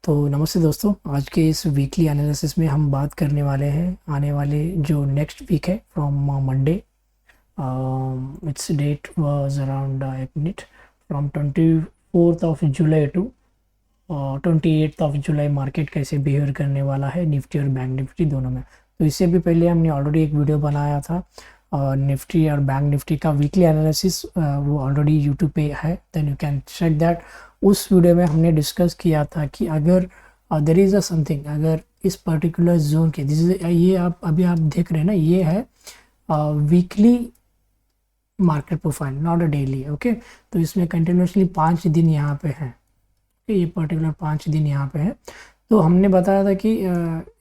तो नमस्ते दोस्तों, आज के इस वीकली एनालिसिस में हम बात करने वाले हैं आने वाले जो नेक्स्ट वीक है from Monday. It's date was around एक minute from 24 July to 28 July market कैसे बिहेव करने वाला है निफ्टी और बैंक निफ्टी दोनों में। तो इससे भी पहले हमने ऑलरेडी एक वीडियो बनाया था निफ्टी और बैंक निफ्टी का वीकली एनालिसिस, वो ऑलरेडी यूट्यूब पे है, then you can check that. उस वीडियो में हमने डिस्कस किया था कि अगर देयर इज़ अ समथिंग, अगर इस पर्टिकुलर जोन के ये आप अभी आप देख रहे हैं ना, ये है weekly market profile, not a daily. Okay, तो इसमें कंटिन्यूसली 5 दिन यहाँ पे है, ये पर्टिकुलर 5 दिन यहाँ पे है। तो हमने बताया था कि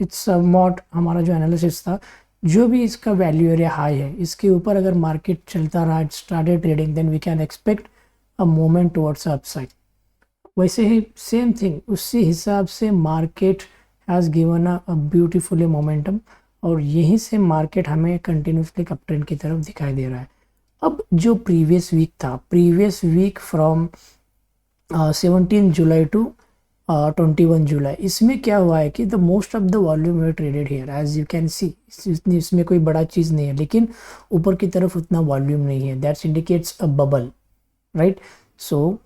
इट्स मॉट, हमारा जो एनालिसिस था, जो भी इसका वैल्यू एरिया हाई है इसके ऊपर अगर मार्केट चलता रहा, started trading, then we can expect a movement towards upside. वैसे ही सेम थिंग, उसी हिसाब से market has given a beautifully momentum, और यहीं से मार्केट हमें कंटिन्यूसली अप ट्रेंड की तरफ दिखाई दे रहा है। अब जो प्रीवियस वीक था, previous week from 17 July to 21 July, इसमें क्या हुआ है कि the most of the volume है traded here, as you can see. इसमें कोई बड़ा चीज़ नहीं है, लेकिन ऊपर की तरफ उतना वॉल्यूम नहीं है, that's indicates a bubble, right. So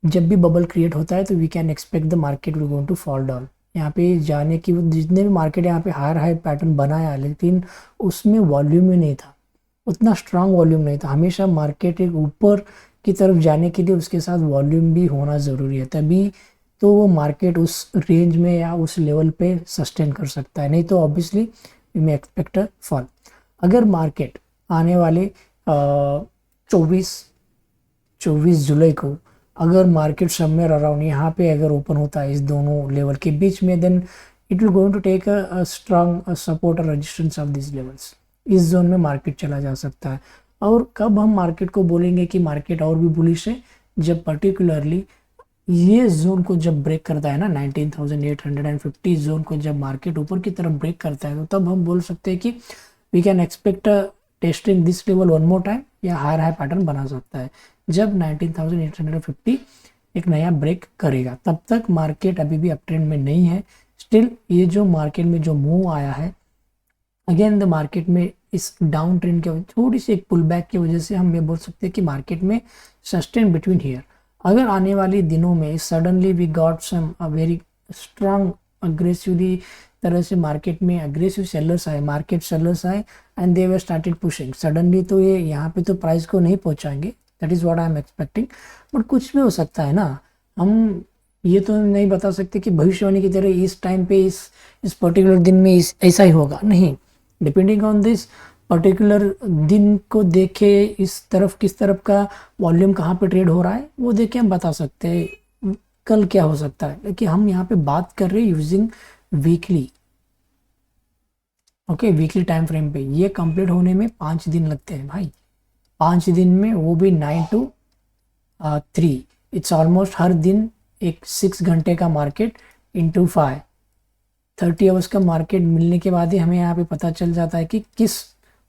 जब भी बबल क्रिएट होता है तो we can expect the market will going to fall down. यहाँ पे जाने की जितने भी मार्केट यहाँ पे हायर हाई पैटर्न बनाया, लेकिन उसमें वॉल्यूम ही नहीं था, उतना स्ट्रांग वॉल्यूम नहीं था। हमेशा मार्केट एक ऊपर की तरफ जाने के लिए उसके साथ वॉल्यूम भी होना ज़रूरी है, तभी तो वो मार्केट उस रेंज में या उस लेवल पे सस्टेन कर सकता है, नहीं तो obviously we may expect a fall. अगर मार्केट आने वाले 24 जुलाई को अगर मार्केट समवेयर अराउंड यहाँ पे अगर ओपन होता है इस दोनों लेवल के बीच में, then it will going to take a strong support और रेजिस्टेंस ऑफ दिस लेवल्स। इस जोन में मार्केट चला जा सकता है। और कब हम मार्केट को बोलेंगे कि मार्केट और भी बुलिश है, जब पर्टिकुलरली ये जोन को जब ब्रेक करता है ना, 19,850 जोन को जब मार्केट ऊपर की तरफ ब्रेक करता है, तो तब हम बोल सकते हैं कि we can expect testing this level one more time, या हायर हाई पैटर्न बना सकता है जब 19,850 एक नया ब्रेक करेगा। तब तक मार्केट अभी भी अप ट्रेंड में नहीं है। स्टिल ये जो मार्केट में जो मूव आया है, अगेन द मार्केट में इस डाउन ट्रेंड के थोड़ी सी एक पुल बैक की वजह से हम ये बोल सकते हैं कि मार्केट में सस्टेन बिटवीन हियर। अगर आने वाले दिनों में suddenly we got some very strong aggressively तरह से मार्केट में अग्रेसिव सेलर्स आए, मार्केट सेलर्स आए and they were started pushing suddenly, तो ये यहाँ पे तो प्राइस को नहीं पहुँचाएंगे, that is what I am expecting. But कुछ भी हो सकता है ना, हम ये तो नहीं बता सकते कि भविष्यवाणी की तरह इस टाइम पे इस पर्टिकुलर दिन में ऐसा ही होगा, नहीं। डिपेंडिंग ऑन दिस पर्टिकुलर दिन को देखे, इस तरफ किस तरफ का वॉल्यूम कहाँ पे ट्रेड हो रहा है वो देखे हम बता सकते हैं कल क्या हो सकता है। लेकिन हम यहाँ पे बात कर रहे हैं using weekly, okay, weekly time frame पे। ये कंप्लीट होने में 5 दिन लगते हैं भाई, 5 दिन में, वो भी 9 to 3। इट्स ऑलमोस्ट हर दिन एक 6 घंटे का मार्केट इंटू 5, 30 आवर्स का मार्केट मिलने के बाद ही हमें यहाँ पे पता चल जाता है कि किस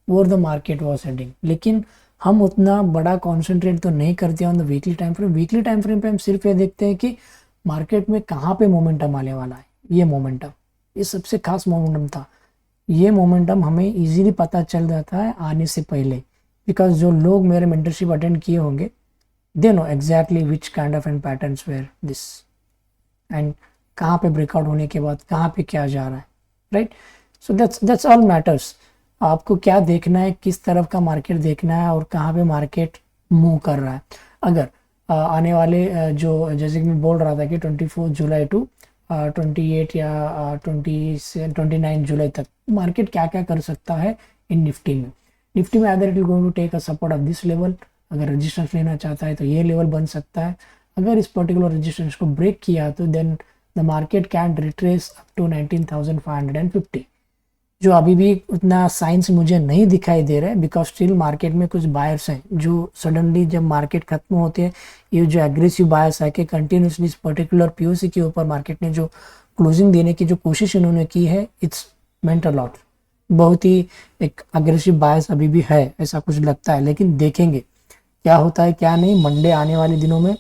ओर द मार्केट वॉज हेडिंग। लेकिन हम उतना बड़ा कॉन्सेंट्रेट तो नहीं करते on the weekly time frame. Weekly time frame पे हम सिर्फ ये देखते हैं कि मार्केट में कहाँ पे मोमेंटम आने वाला है। ये मोमेंटम, ये सबसे खास मोमेंटम था। ये मोमेंटम हमें इजीली पता चल जाता है आने से पहले, बिकॉज जो लोग मेरे मेंटरशिप अटेंड किए होंगे they know exactly which kind of end patterns where this, and कहाँ पे ब्रेकआउट होने के बाद कहाँ पे क्या जा रहा है, right. So that's all matters. आपको क्या देखना है, किस तरफ का मार्केट देखना है और कहाँ पे मार्केट मूव कर रहा है। अगर आने वाले जो जैसे कि मैं बोल रहा था कि 24 जुलाई टू 28 या 29 जुलाई तक मार्केट क्या क्या कर सकता है इन निफ्टी में। निफ्टी में other it will going to take a support of this level, अगर रजिस्टेंस लेना चाहता है तो ये लेवल बन सकता है। अगर इस पर्टिकुलर रजिस्टेंस को ब्रेक किया तो then the market can retrace up to 19,550, जो अभी भी उतना साइंस मुझे नहीं दिखाई दे रहा है, बिकॉज स्टिल मार्केट में कुछ बायर्स हैं जो सडनली जब मार्केट खत्म होते हैं, ये जो एग्रेसिव बायर्स है कि कंटिन्यूसली इस पर्टिकुलर पीओसी के ऊपर मार्केट ने जो क्लोजिंग देने की जो कोशिश इन्होंने की है, इट्स मेंट अ लॉट। बहुत ही एक अग्रेसिव बायर्स अभी भी है, ऐसा कुछ लगता है। लेकिन देखेंगे क्या होता है क्या नहीं मंडे आने वाले दिनों में।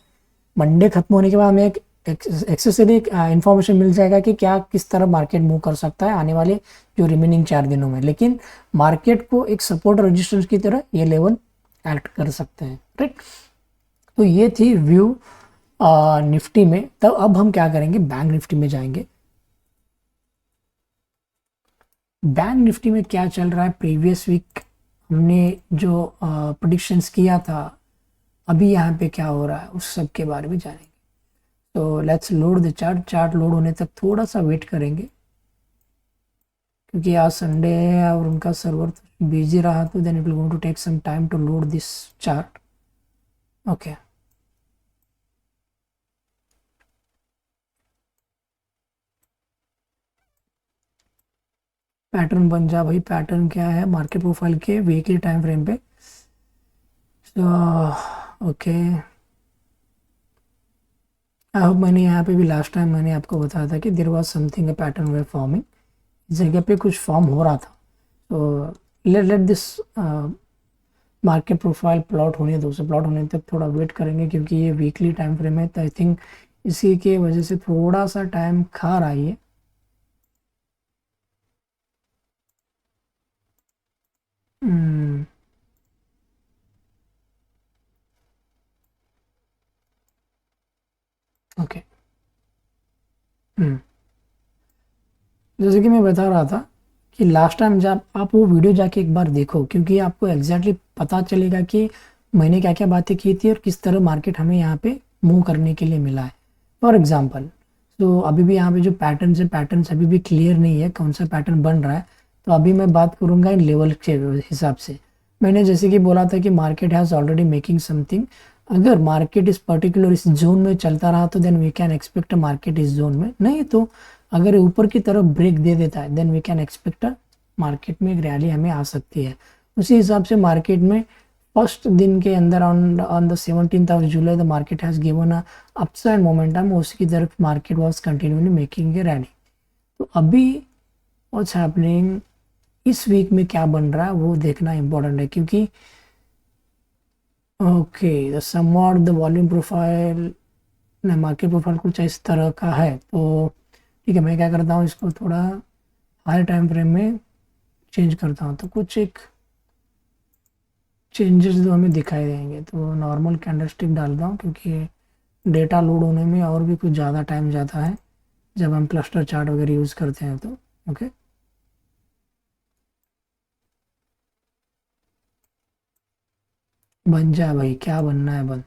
मंडे खत्म होने के बाद हमें एक एक्सेसरी इंफॉर्मेशन मिल जाएगा कि क्या किस तरह मार्केट मूव कर सकता है आने वाले जो रिमेनिंग 4 दिनों में, लेकिन मार्केट को एक सपोर्ट रजिस्टेंस की तरह ये लेवल एक्ट कर सकते हैं, राइट। तो ये थी व्यू निफ्टी में। तब अब हम क्या करेंगे, बैंक निफ्टी में जाएंगे। बैंक निफ्टी में क्या चल रहा है, प्रीवियस वीक हमने जो प्रेडिक्शंस किया था, अभी यहाँ पे क्या हो रहा है, उस सब के बारे में जानेंगे। तो let's load the chart load होने तक थोड़ा सा वेट करेंगे, क्योंकि आज संडे है और उनका सर्वर बिजी रहा, तो then it will going to take some time to load this chart. Okay, pattern बन जा भाई। पैटर्न क्या है, मार्केट प्रोफाइल के वीकली टाइम फ्रेम पे। ओके, आई होप मैंने यहाँ पे भी लास्ट टाइम मैंने आपको बताया था कि there was something a pattern way forming, इस जगह पे कुछ फॉर्म हो रहा था। तो let this market profile plot होने दो, प्लॉट होने तक थोड़ा वेट करेंगे, क्योंकि ये वीकली टाइम फ्रेम है, तो आई थिंक इसी के वजह से थोड़ा सा टाइम खा रहा है। ओके, जैसे कि मैं बता रहा था कि लास्ट टाइम जब आप वो वीडियो जाके एक बार देखो, क्योंकि आपको एग्जैक्टली पता चलेगा कि मैंने क्या क्या बातें की थी और किस तरह मार्केट हमें यहाँ पे मूव करने के लिए मिला है। फॉर एग्जांपल, तो अभी भी यहाँ पे जो पैटर्न्स है, पैटर्न्स अभी भी क्लियर नहीं है कौन सा पैटर्न बन रहा है। तो अभी मैं बात करूँगा इन लेवल के हिसाब से। मैंने जैसे कि बोला था कि market has already making something. अगर मार्केट इस पर्टिकुलर इस जोन में चलता रहा तो then we can expect market इस जोन में, नहीं तो अगर ऊपर की तरफ ब्रेक दे देता है then we can expect market में एक रैली हमें आ सकती है। उसी हिसाब से मार्केट में फर्स्ट दिन के अंदर on the 17th of July the market has given a upside momentum, उसकी तरफ market was continually making a rally. तो अभी व्हाट्स हैपनिंग, इस वीक में क्या बन रहा है वो देखना इंपॉर्टेंट है, क्योंकि okay the somewhat the volume profile, market profile कुछ इस तरह का है। तो ठीक है, मैं क्या करता हूँ, इसको थोड़ा हाई टाइम फ्रेम में चेंज करता हूँ, तो कुछ एक चेंजेस जो हमें दिखाई देंगे। तो नॉर्मल कैंडलस्टिक डालता हूँ, क्योंकि डेटा लोड होने में और भी कुछ ज़्यादा टाइम जाता है जब हम क्लस्टर चार्ट वगैरह यूज़ करते हैं। तो ओके, बन जाए भाई, क्या बनना है बन।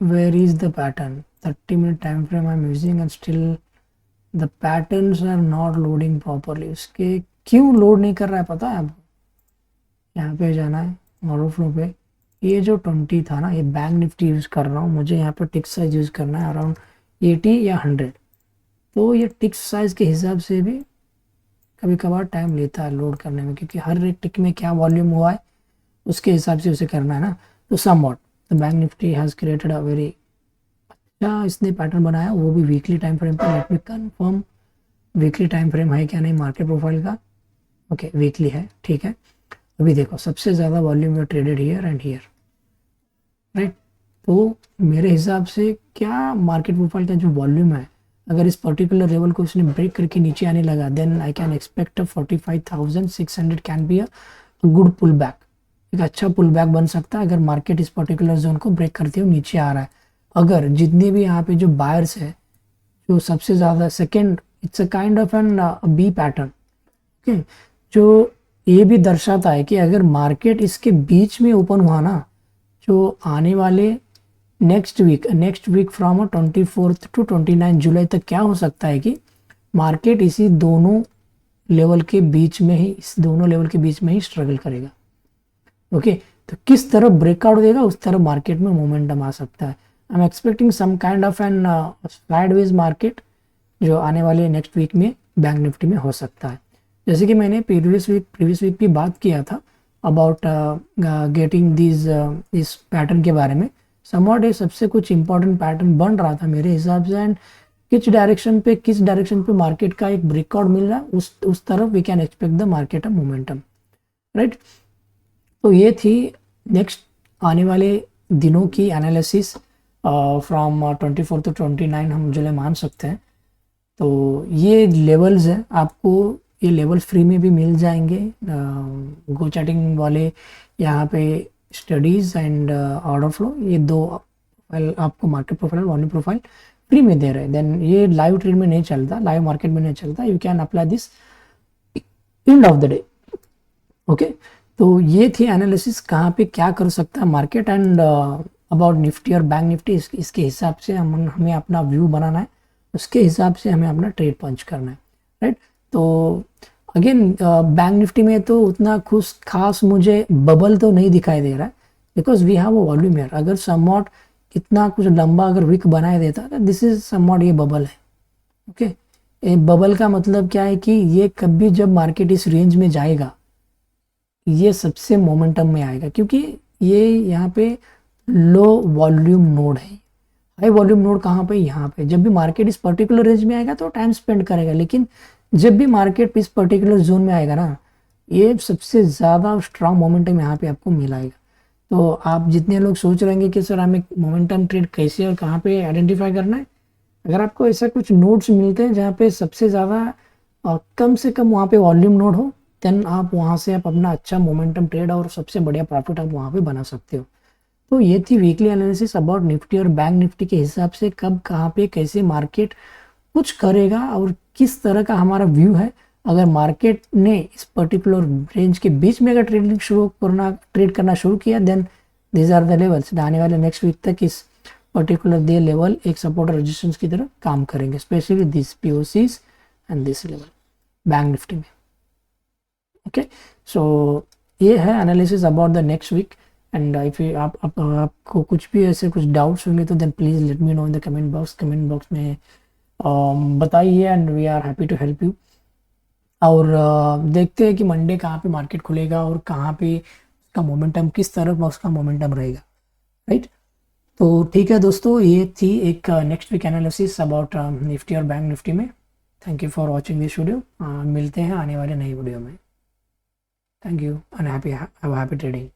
Where is the pattern, 30 minute time frame I am using and still the patterns are not loading properly. उसके क्यों लोड नहीं कर रहा है पता है आपको? यहाँ पे जाना है ऑर्डर फ्लो पे, ये जो 20 था ना, ये बैंक निफ्टी यूज़ कर रहा हूँ, मुझे यहाँ पे टिक साइज यूज़ करना है अराउंड 80 या 100। तो ये टिक साइज के हिसाब से भी कभी कभार टाइम लेता है लोड करने में, क्योंकि हर एक टिक में क्या वॉल्यूम हुआ है उसके हिसाब से उसे करना है ना। तो somewhat the bank Nifty has created a very अच्छा इसने पैटर्न बनाया, वो भी वीकली टाइम फ्रेम पर। Let me confirm weekly time frame है क्या नहीं मार्केट प्रोफाइल का। ओके, वीकली है, ठीक है। अभी देखो सबसे ज़्यादा वॉल्यूम में traded here and here, right. तो मेरे हिसाब से क्या मार्केट प्रोफाइल का जो वॉल्यूम है, अगर इस पर्टिकुलर लेवल को उसने ब्रेक करके नीचे आने लगा, then I can expect 45,600 can be a good pull back. एक अच्छा पुल बैक बन सकता है अगर मार्केट इस पर्टिकुलर जोन को ब्रेक करते हुए नीचे आ रहा है। अगर जितने भी यहाँ पे जो बायर्स है, जो सबसे ज़्यादा second, it's a kind of an B pattern, okay, जो ये भी दर्शाता है कि अगर मार्केट इसके बीच में ओपन हुआ ना, जो आने वाले नेक्स्ट वीक फ्रॉम 24 to 29 जुलाई तक क्या हो सकता है कि मार्केट इसी दोनों लेवल के बीच में ही, इस दोनों लेवल के बीच में ही स्ट्रगल करेगा। ओके, तो किस तरह ब्रेकआउट देगा उस तरह मार्केट में मोमेंटम आ सकता है। I am expecting some kind of an sideways market जो आने वाले नेक्स्ट वीक में बैंक निफ्टी में हो सकता है। जैसे कि मैंने प्रीवियस वीक भी बात किया था अबाउट गेटिंग दिस इस पैटर्न के बारे में। समवॉट ये सबसे कुछ इंपॉर्टेंट पैटर्न बन रहा था मेरे हिसाब से, एंड किस डायरेक्शन पे मार्केट का एक ब्रेकआउट मिल रहा है, उस तरफ we can expect the market momentum, right. तो ये थी नेक्स्ट आने वाले दिनों की एनालिसिस फ्रॉम 24 to 29 हम जुलाई मान सकते हैं। तो ये लेवल्स हैं, आपको ये लेवल फ्री में भी मिल जाएंगे। गो चैटिंग वाले यहाँ पे स्टडीज़ एंड ऑर्डर फ्लो, ये दो आपको market profile, volume profile free में दे रहे हैं। देन ये लाइव ट्रेड में नहीं चलता, लाइव मार्केट में नहीं चलता। You can apply this end of the day. Okay, तो ये थी एनालिसिस कहाँ पे क्या कर सकता है मार्केट एंड अबाउट निफ्टी और बैंक निफ्टी। इसके हिसाब से हमें अपना व्यू बनाना है, उसके हिसाब से हमें अपना ट्रेड पंच करना है, राइट। तो अगेन बैंक निफ्टी में तो उतना खुश खास मुझे बबल तो नहीं दिखाई दे रहा है, because we have a volume here. अगर समवॉट इतना कुछ लंबा अगर विक बनाए देता तो दिस इज समवॉट, ये बबल है। ओके, बबल का मतलब क्या है कि ये कभी जब मार्केट इस रेंज में जाएगा ये सबसे मोमेंटम में आएगा, क्योंकि ये यहाँ पे लो वॉल्यूम नोड है। हाई वॉल्यूम नोड कहाँ पे, यहाँ पे। जब भी मार्केट इस पर्टिकुलर रेंज में आएगा तो टाइम स्पेंड करेगा, लेकिन जब भी मार्केट इस पर्टिकुलर जोन में आएगा ना, ये सबसे ज़्यादा स्ट्रांग मोमेंटम यहाँ पे आपको मिलाएगा। तो आप जितने लोग सोच रहे हैं कि सर हमें मोमेंटम ट्रेड कैसे और कहाँ पे आइडेंटिफाई करना है, अगर आपको ऐसा कुछ नोड्स मिलते हैं जहाँ पे सबसे ज़्यादा कम से कम वहाँ पे वॉल्यूम नोड हो, देन आप वहाँ से आप अपना अच्छा मोमेंटम ट्रेड और सबसे बढ़िया प्रॉफिट आप वहाँ पे बना सकते हो। तो ये थी वीकली एनालिसिस अबाउट निफ्टी और बैंक निफ्टी के हिसाब से कब कहाँ पे कैसे मार्केट कुछ करेगा और किस तरह का हमारा व्यू है। अगर मार्केट ने इस पर्टिकुलर रेंज के बीच में अगर ट्रेड करना शुरू किया, then these are the levels. आने वाले नेक्स्ट वीक तक इस पर्टिकुलर दे लेवल एक सपोर्ट और रेजिस्टेंस की तरह काम करेंगे, specially this POCs and this level bank Nifty में। ओके, सो ये है analysis about the next week. And if आपको कुछ भी ऐसे कुछ डाउट्स होंगे तो then please let me know in the comment box में बताइए, and we are happy to help you. और देखते हैं कि मंडे कहाँ पे मार्केट खुलेगा और कहाँ पे उसका मोमेंटम, किस तरफ उसका मोमेंटम रहेगा, राइट। तो ठीक है दोस्तों, ये थी एक next week analysis about Nifty और बैंक निफ्टी में। Thank you for watching this video. मिलते हैं आने वाले नई वीडियो में। Thank you and happy trading.